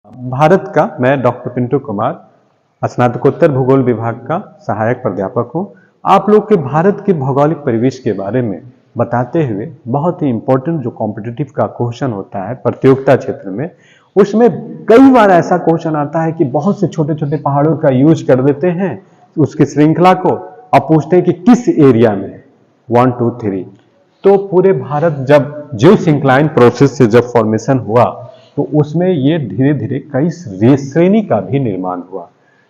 भारत का मैं डॉक्टर पिंटू कुमार स्नातकोत्तर भूगोल विभाग का सहायक प्राध्यापक हूं। आप लोग के भारत के भौगोलिक परिवेश के बारे में बताते हुए बहुत ही इंपॉर्टेंट जो कॉम्पिटिटिव का क्वेश्चन होता है प्रतियोगिता क्षेत्र में, उसमें कई बार ऐसा क्वेश्चन आता है कि बहुत से छोटे छोटे पहाड़ों का यूज कर देते हैं उसकी श्रृंखला को और पूछते हैं कि किस एरिया में 1 2 3। तो पूरे भारत जब ज्यूस इंक्लाइन प्रोसेस से जब फॉर्मेशन हुआ तो उसमें ये धीरे धीरे कई श्रेणी का भी निर्माण हुआ।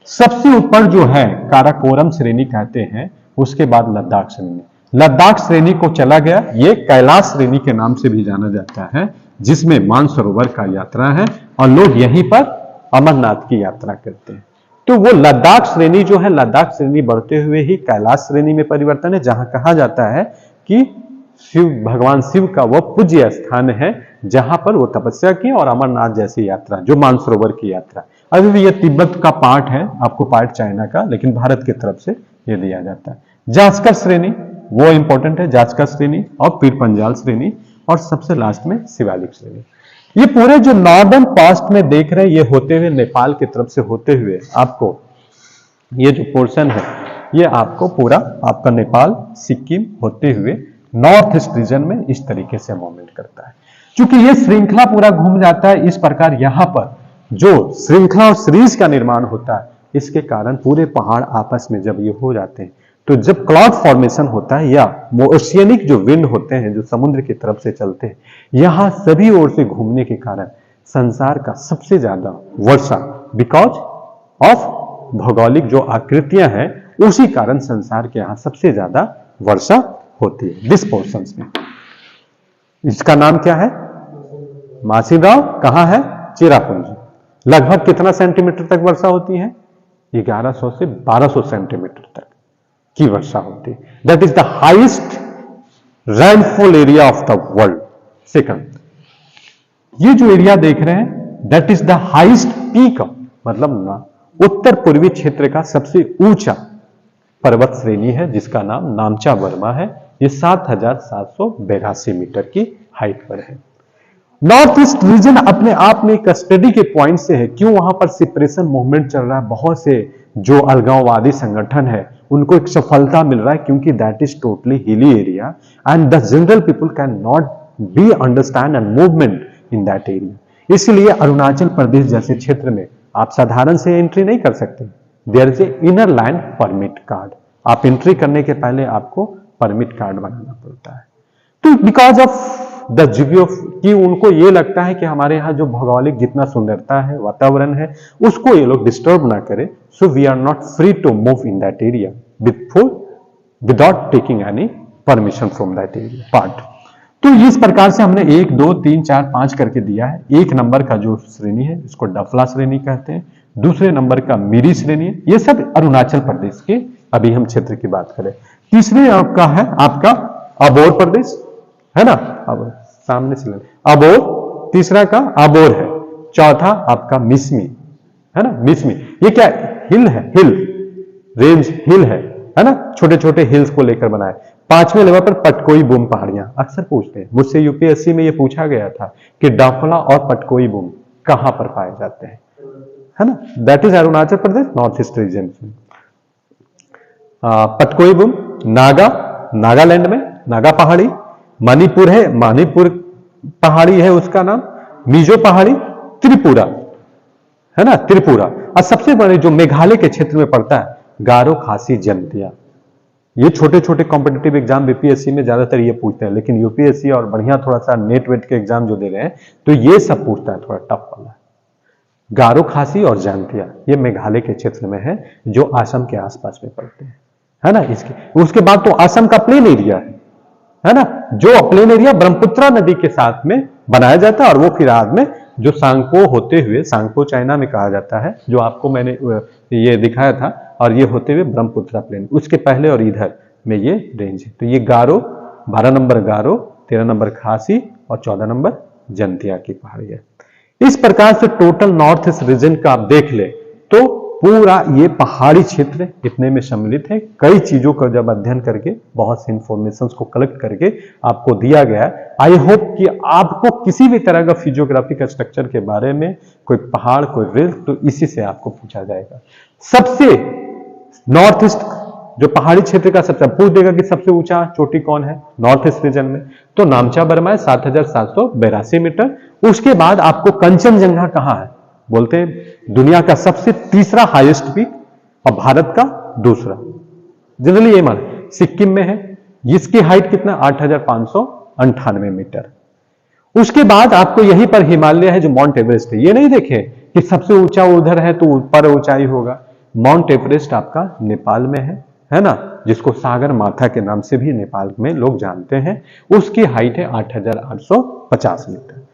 सबसे ऊपर जो है काराकोरम श्रेणी कहते हैं, उसके बाद लद्दाख श्रेणी। लद्दाख श्रेणी को चला गया, ये कैलाश श्रेणी के नाम से भी जाना जाता है, जिसमें मानसरोवर का यात्रा है और लोग यहीं पर अमरनाथ की यात्रा करते हैं। तो वो लद्दाख श्रेणी जो है, लद्दाख श्रेणी बढ़ते हुए ही कैलाश श्रेणी में परिवर्तन है, जहां कहा जाता है कि शिव भगवान शिव का वो पूज्य स्थान है जहां पर वो तपस्या की और अमरनाथ जैसी यात्रा जो मानसरोवर की यात्रा। अभी भी ये तिब्बत का पार्ट है, आपको पार्ट चाइना का, लेकिन भारत की तरफ से ये दिया जाता है। जास्कर श्रेणी वो इंपॉर्टेंट है, जास्कर श्रेणी और पीर पंजाल श्रेणी और सबसे लास्ट में शिवालिक श्रेणी। ये पूरे जो नॉर्दर्न पास्ट में देख रहे हैं, ये होते हुए नेपाल की तरफ से होते हुए आपको ये जो पोर्शन है ये आपको पूरा आपका नेपाल सिक्किम होते हुए नॉर्थ ईस्ट रीजन में इस तरीके से मूवमेंट करता है। क्योंकि ये श्रृंखला पूरा घूम जाता है, इस प्रकार यहां पर जो श्रृंखला और सीरीज का निर्माण होता है, इसके कारण पूरे पहाड़ आपस में जब ये हो जाते हैं तो जब क्लाउड फॉर्मेशन होता है या ओशियनिक जो विंड होते हैं जो समुद्र की तरफ से चलते हैं, यहां सभी ओर से घूमने के कारण संसार का सबसे ज्यादा वर्षा बिकॉज ऑफ भौगोलिक जो आकृतियां हैं उसी कारण संसार के यहां सबसे ज्यादा वर्षा होती है दिस पोर्शन में। इसका नाम क्या है? मासिनराव। कहां है? चेरापूंजी। लगभग कितना सेंटीमीटर तक वर्षा होती है? 1100 से 1200 सेंटीमीटर तक की वर्षा होती है। That is the highest rainfall area of the world. Second, ये जो एरिया देख रहे हैं that is the highest peak, मतलब ना उत्तर पूर्वी क्षेत्र का सबसे ऊंचा पर्वत श्रेणी है जिसका नाम नामचा वर्मा है। ये 7782 मीटर की हाइट पर है। नॉर्थ ईस्ट रीजन अपने आप में एक स्टडी के पॉइंट से है, क्यों वहां पर सेपरेशन मूवमेंट चल रहा है, बहुत से जो अलगाववादी संगठन है उनको एक सफलता मिल रहा है क्योंकि that is totally hilly area and the general people can not be understand and movement in that area. इसलिए अरुणाचल प्रदेश जैसे क्षेत्र में आप साधारण से एंट्री नहीं कर सकते। There is a inner land permit card, आप एंट्री करने के पहले आपको परमिट कार्ड बनाना पड़ता है। तो बिकॉज ऑफ द कि उनको ये लगता है कि हमारे यहाँ जो भौगोलिक जितना सुंदरता है, वातावरण है, उसको ये लोग डिस्टर्ब ना करें, so we are not free to move in that area without taking any permission from that area part. तो इस प्रकार से हमने 1 2 3 4 5 करके दिया है। एक नंबर का जो श्रेणी है इसको डफला श्रेणी कहते हैं, दूसरे नंबर का मिरी श्रेणी है। ये सब अरुणाचल प्रदेश के अभी हम क्षेत्र की बात करें। तीसरे आपका है आपका अबोर प्रदेश है ना, अब सामने से अबोर, तीसरा का अबोर है, चौथा आपका मिसमी है ना, मिसमी। ये क्या हिल है, हिल रेंज हिल है ना, छोटे छोटे हिल्स को लेकर बनाए। पांचवें लेवल पर पटकोई बूम पहाड़ियां अक्सर पूछते हैं मुझसे, यूपीएससी में ये पूछा गया था कि डाफला और पटकोई बूम कहां पर पाए जाते हैं, है ना। That is Arunachal Pradesh north east region. Patkai boom Nagaland में नागा पहाड़ी, मणिपुर है, मणिपुर पहाड़ी है उसका नाम, मिजो पहाड़ी, त्रिपुरा है ना, त्रिपुरा। और सबसे बड़े जो मेघालय के क्षेत्र में पड़ता है गारो खासी जंतिया। ये छोटे छोटे कॉम्पिटिटिव एग्जाम बीपीएससी में ज्यादातर ये पूछते हैं, लेकिन यूपीएससी और बढ़िया थोड़ा सा नेट वेट के एग्जाम जो दे रहे हैं तो ये सब पूछता है, थोड़ा टफ वाला। गारो खासी और जंतिया ये मेघालय के क्षेत्र में है जो असम के आसपास में पड़ते हैं, है ना। इसके उसके बाद तो असम का प्लेन एरिया है ना, जो प्लेन एरिया ब्रह्मपुत्रा नदी के साथ में बनाया जाता है और वो फिर बाद में जो सांगपो होते हुए, सांगपो चाइना में कहा जाता है, जो आपको मैंने ये दिखाया था, और ये होते हुए ब्रह्मपुत्रा प्लेन, उसके पहले और इधर में ये रेंज है। तो ये गारो 12 नंबर गारो, 13 नंबर खासी और 14 नंबर जंतिया की पहाड़ी है। इस प्रकार से टोटल नॉर्थ ईस्ट रीजन का आप देख ले तो पूरा ये पहाड़ी क्षेत्र इतने में सम्मिलित है। कई चीजों का जब अध्ययन करके बहुत सी इंफॉर्मेशन को कलेक्ट करके आपको दिया गया है। आई होप कि आपको किसी भी तरह का फिजियोग्राफिक स्ट्रक्चर के बारे में, कोई पहाड़, कोई रेल, तो इसी से आपको पूछा जाएगा। सबसे नॉर्थ ईस्ट जो पहाड़ी क्षेत्र का सबसे पूछ देगा कि सबसे ऊंचा चोटी कौन है नॉर्थ ईस्ट रीजन में, तो नामचा बर्मा है 7,782 मीटर। उसके बाद आपको कंचनजंगा कहां है, बोलते हैं दुनिया का सबसे तीसरा हाईएस्ट पीक और भारत का दूसरा। जनरली ये माने सिक्किम में है। इसकी हाइट कितना, 8,598 मीटर। उसके बाद आपको यहीं पर हिमालय है जो माउंट एवरेस्ट है। ये नहीं देखे कि सबसे ऊंचा उधर है तो ऊपर ऊंचाई होगा। माउंट एवरेस्ट आपका नेपाल में है ना, जिसको सागर माथा के नाम से भी नेपाल में लोग जानते हैं। उसकी हाइट है 8,850 मीटर।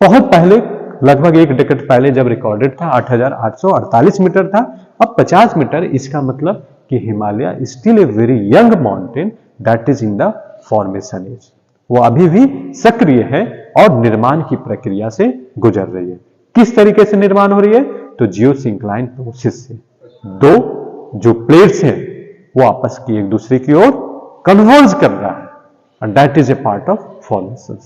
बहुत पहले, लगभग एक डेकेड पहले जब रिकॉर्डेड था 8,848 मीटर था, अब 50 मीटर। इसका मतलब कि Himalaya still a very young mountain that is in the formation age. वो अभी भी सक्रिय है और निर्माण की प्रक्रिया से गुजर रही है। किस तरीके से निर्माण हो रही है, तो जियोसिंक्लाइन प्रोसेस से दो जो प्लेट्स हैं वो आपस की एक दूसरे की ओर कन्वर्ज कर रहा है, and that is a part of formation.